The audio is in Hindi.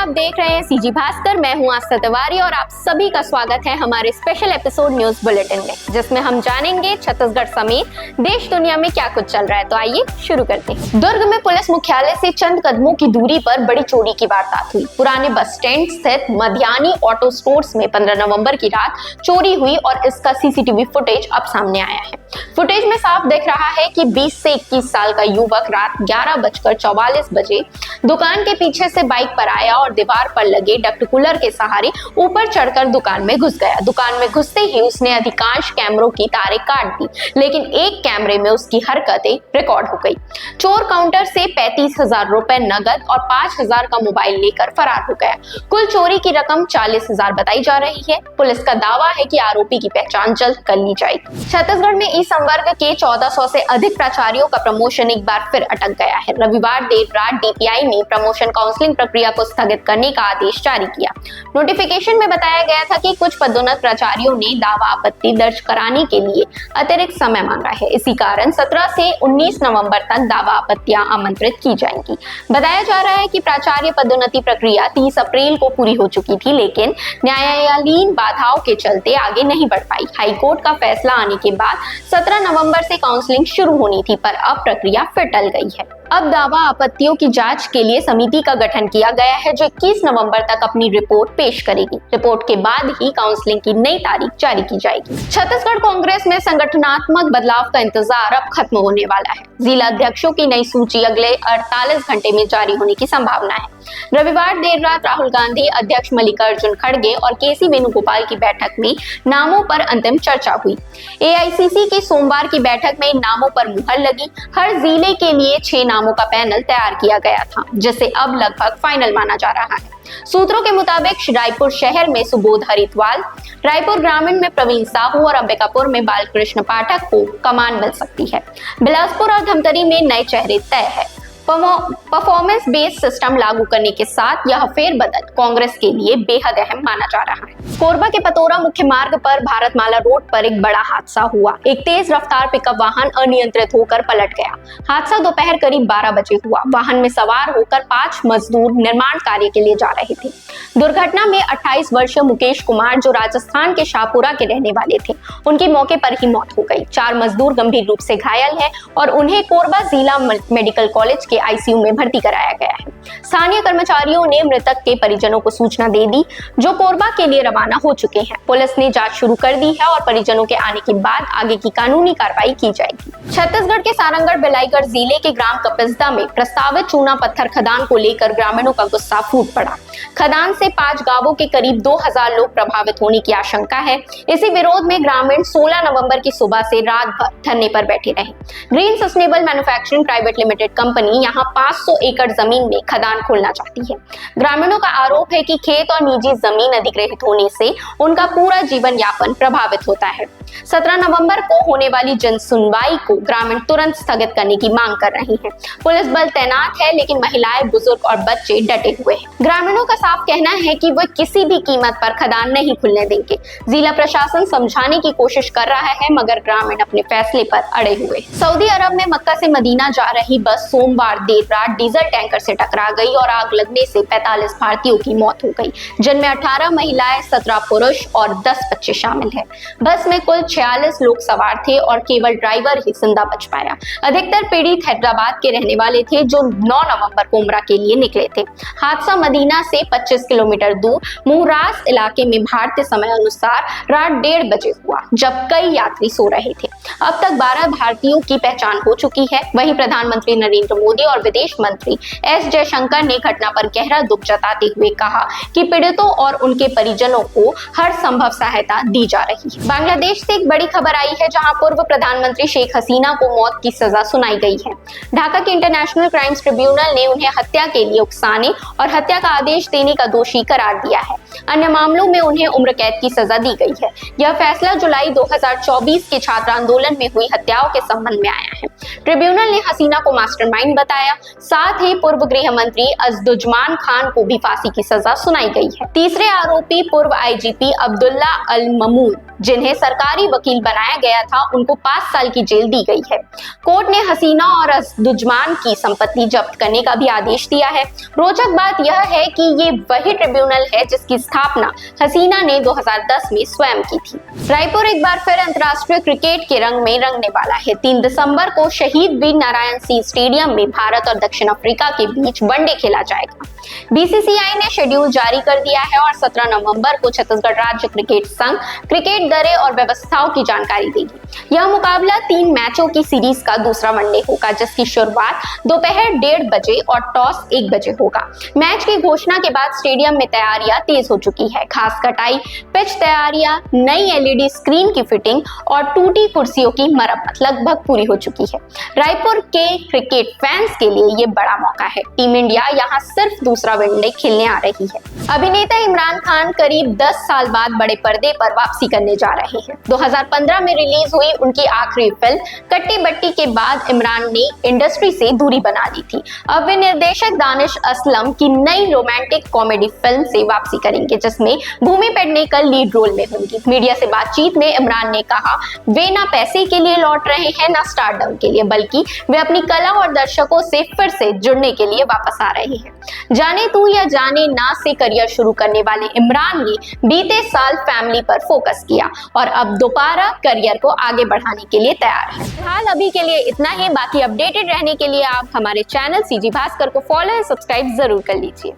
आप देख रहे हैं सीजी भास्कर। मैं हूं आस्था तिवारी और आप सभी का स्वागत है हमारे स्पेशल एपिसोड न्यूज बुलेटिन में, जिसमें हम जानेंगे छत्तीसगढ़ समेत देश दुनिया में क्या कुछ चल रहा है। तो आइए शुरू करते हैं। दुर्ग में पुलिस मुख्यालय से चंद कदमों की दूरी पर बड़ी चोरी की वारदात हुई। पुराने बस स्टैंड स्थित मध्यानी ऑटो स्टोर्स में 15 नवंबर की रात चोरी हुई और इसका सीसीटीवी फुटेज अब सामने आया है। फुटेज में साफ दिख रहा है कि 20 से 21 साल का युवक रात 11:44 बजे दुकान के पीछे से बाइक पर आया और दीवार पर लगे डक्ट कूलर के सहारे ऊपर चढ़कर दुकान में घुस गया। दुकान में घुसते ही उसने अधिकांश कैमरों की तारें काट दी, लेकिन एक कैमरे में उसकी हरकतें रिकॉर्ड हो गई। चोर काउंटर से 35,000 रुपए नगद और 5,000 का मोबाइल लेकर फरार हो गया। कुल चोरी की रकम 40,000 बताई जा रही है। पुलिस का दावा है कि आरोपी की पहचान जल्द कर ली जाएगी। छत्तीसगढ़ में इस संवर्ग के 1400 से अधिक प्राचार्यों का प्रमोशन एक बार फिर अटक गया है। रविवार देर रात डीपीआई ने प्रमोशन काउंसलिंग प्रक्रिया को स्थगित करने का आदेश जारी किया। नोटिफिकेशन में बताया गया था कि कुछ पदोन्नत प्राचार्यों ने दावा आपत्ति दर्ज कराने के लिए अतिरिक्त समय मांगा है। इसी कारण 17 से 19 नवंबर तक दावा आपत्तियां आमंत्रित की जाएंगी। बताया जा रहा है कि प्राचार्य पदोन्नति प्रक्रिया 30 अप्रैल को पूरी हो चुकी थी, लेकिन न्यायालयीन बाधाओं के चलते आगे नहीं बढ़ पाई। हाईकोर्ट का फैसला आने के बाद 17 नवंबर से काउंसलिंग शुरू होनी थी, पर अब प्रक्रिया फिर टल गई है। अब दावा आपत्तियों की जांच के लिए समिति का गठन किया गया है, जो 21 नवंबर तक अपनी रिपोर्ट पेश करेगी। रिपोर्ट के बाद ही काउंसलिंग की नई तारीख जारी की जाएगी। छत्तीसगढ़ कांग्रेस में संगठनात्मक बदलाव का इंतजार अब खत्म होने वाला है। जिला अध्यक्षों की नई सूची अगले 48 घंटे में जारी होने की संभावना है। रविवार देर रात राहुल गांधी, अध्यक्ष मल्लिकार्जुन खड़गे और केसी वेणुगोपाल की बैठक में नामों पर अंतिम चर्चा हुई। एआईसीसी की सोमवार की बैठक में इन नामों पर मुहर लगी। हर जिले के लिए 6 नामों का पैनल तैयार किया गया था, जिसे अब लगभग फाइनल माना जा रहा है। सूत्रों के मुताबिक रायपुर शहर में सुबोध हरिद्वाल, रायपुर ग्रामीण में प्रवीण साहू और अंबिकापुर में बालकृष्ण पाठक को कमान मिल सकती है। बिलासपुर और धमतरी में नए चेहरे तय है। परफॉर्मेंस बेस्ड सिस्टम लागू करने के साथ यह फेरबदल कांग्रेस के लिए बेहद अहम माना जा रहा है। कोरबा के पतोरा मुख्य मार्ग पर भारतमाला रोड पर एक बड़ा हादसा हुआ। एक तेज रफ्तार पिकअप वाहन अनियंत्रित होकर पलट गया। हादसा दोपहर करीब 12 बजे हुआ। वाहन में सवार होकर 5 मजदूर निर्माण कार्य के लिए जा रहे थे। दुर्घटना में 28 वर्षीय मुकेश कुमार, जो राजस्थान के शाहपुरा के रहने वाले थे, उनकी मौके पर ही मौत हो गई। 4 मजदूर गंभीर रूप से घायल हैं और उन्हें कोरबा जिला मेडिकल कॉलेज के आईसीयू में भर्ती कराया गया है। स्थानीय कर्मचारियों ने मृतक के परिजनों को सूचना दे दी, जो कोरबा के लिए रवाना हो चुके हैं। पुलिस ने जांच शुरू कर दी है और परिजनों के आने के बाद आगे की कानूनी कार्रवाई की जाएगी। छत्तीसगढ़ के सारंगढ़ बिलाईगढ़ जिले के ग्राम कपिस्दा में प्रस्तावित चूना पत्थर खदान को लेकर ग्रामीणों का गुस्सा फूट पड़ा। खदान से 5 गांवों के करीब 2000 लोग प्रभावित होने की आशंका है। इसी विरोध में ग्रामीण 16 नवंबर की सुबह से रात भर धरने पर बैठे रहे। Green sustainable manufacturing private limited company यहाँ 500 एकड़ जमीन में खदान खोलना चाहती है। ग्रामीणों का आरोप है कि खेत और निजी जमीन अधिग्रहित होने से उनका पूरा जीवन यापन प्रभावित होता है। 17 नवंबर को होने वाली जन सुनवाई को ग्रामीण तुरंत स्थगित करने की मांग कर रहे हैं। पुलिस बल तैनात है, लेकिन महिलाएं, बुजुर्ग और बच्चे डटे हुए हैं। ग्रामीणों का साफ कहना है कि वो किसी भी कीमत पर खदान नहीं खुलने देंगे। जिला प्रशासन समझाने की कोशिश कर रहा है, मगर ग्रामीण अपने फैसले पर अड़े हुए। सऊदी अरब में मक्का से मदीना जा रही बस सोमवार देर रात डीजल टैंकर से टकरा गई और आग लगने से 45 भारतीयों की मौत हो गई, जिनमें 18 महिलाएं, 17 पुरुष और 10 बच्चे शामिल हैं। बस में कुल 46 लोग सवार थे और केवल ड्राइवर ही जिंदा बच पाया। अधिकतर पीड़ित हैदराबाद के रहने वाले थे, जो 9 नवंबर को उमरा के लिए निकले थे। हादसा मदीना से 25 किलोमीटर दूर मुहरास इलाके में भारतीय समय अनुसार रात 1:30 बजे हुआ, जब कई यात्री सो रहे थे। अब तक 12 भारतीयों की पहचान हो चुकी है। वहीं प्रधानमंत्री नरेंद्र मोदी और विदेश मंत्री एस जयशंकर ने घटना पर गहरा दुख जताते हुए कहा कि पीड़ितों और उनके परिजनों को हर संभव सहायता दी जा रही है। बांग्लादेश से एक बड़ी खबर आई है, जहां पूर्व प्रधानमंत्री शेख हसीना को मौत की सजा सुनाई गई है। ढाका के इंटरनेशनल क्राइम्स ट्रिब्यूनल ने उन्हें हत्या के लिए उकसाने और हत्या का आदेश देने का दोषी करार दिया है। अन्य मामलों में उन्हें उम्र कैद की सजा दी गई है। यह फैसला जुलाई 2024 के छात्र आंदोलन में हुई हत्याओं के संबंध में आया है। ट्रिब्यूनल ने हसीना को मास्टरमाइंड बताया। साथ ही पूर्व गृह मंत्री अज़्दुज़्मान खान को भी फांसी की सजा सुनाई गई है। तीसरे आरोपी पूर्व आईजीपी अब्दुल्ला अल ममून, जिन्हें सरकारी वकील बनाया गया था, उनको 5 साल की जेल दी गई है। कोर्ट ने हसीना और अज़्दुज़्मान की संपत्ति जब्त करने का भी आदेश दिया है। रोचक बात यह है कि ये वही ट्रिब्यूनल है जिसकी स्थापना हसीना ने 2010 में स्वयं की थी। रायपुर एक बार फिर अंतर्राष्ट्रीय क्रिकेट के रंग में रंगने वाला है। 3 दिसंबर को शहीद वीर नारायण सिंह स्टेडियम में भारत और दक्षिण अफ्रीका के बीच वनडे खेला जाएगा। बीसीसीआई ने शेड्यूल जारी कर दिया है और 17 नवंबर को छत्तीसगढ़ राज्य क्रिकेट संघ क्रिकेट दरें और व्यवस्थाओं की जानकारी देगी। यह मुकाबला 3 मैचों की सीरीज का दूसरा वनडे होगा, जिसकी शुरुआत दोपहर 1:30 बजे और टॉस 1 बजे होगा। मैच की घोषणा के बाद स्टेडियम में तैयारियां तेज हो चुकी है। खास कटाई, पिच तैयारियां, नई एलईडी स्क्रीन की फिटिंग और टूटी कुर्सियों की मरम्मत लगभग पूरी हो चुकी है। रायपुर के क्रिकेट फैंस के लिए ये बड़ा मौका है। टीम इंडिया यहाँ सिर्फ दूसरा वनडे खेलने आ रही है। अभिनेता इमरान खान करीब 10 साल बाद बड़े पर्दे पर वापसी करने जा रहे हैं। 2015 में रिलीज हुई उनकी आखिरी फिल्म कट्टी बट्टी के बाद इमरान ने इंडस्ट्री से दूरी बना ली थी। अब वे निर्देशक दानिश असलम की नई रोमांटिक कॉमेडी फिल्म से वापसी करेंगे, जिसमें भूमि पेडनेकर लीड रोल में होंगी। मीडिया से बातचीत में इमरान ने कहा, वे ना पैसे के लिए लौट रहे हैं, ना स्टारडम के लिए, बल्कि वे अपनी कला और दर्शकों से फिर से जुड़ने के लिए वापस आ रहे हैं। जाने तू या जाने ना से करियर शुरू करने वाले इमरान ने बीते साल फैमिली पर फोकस किया और अब दोबारा करियर को आगे बढ़ाने के लिए तैयार है। फिलहाल अभी के लिए इतना ही। बाकी अपडेटेड रहने के लिए आप हमारे चैनल सीजी भास्कर को फॉलो और सब्सक्राइब जरूर कर लीजिए।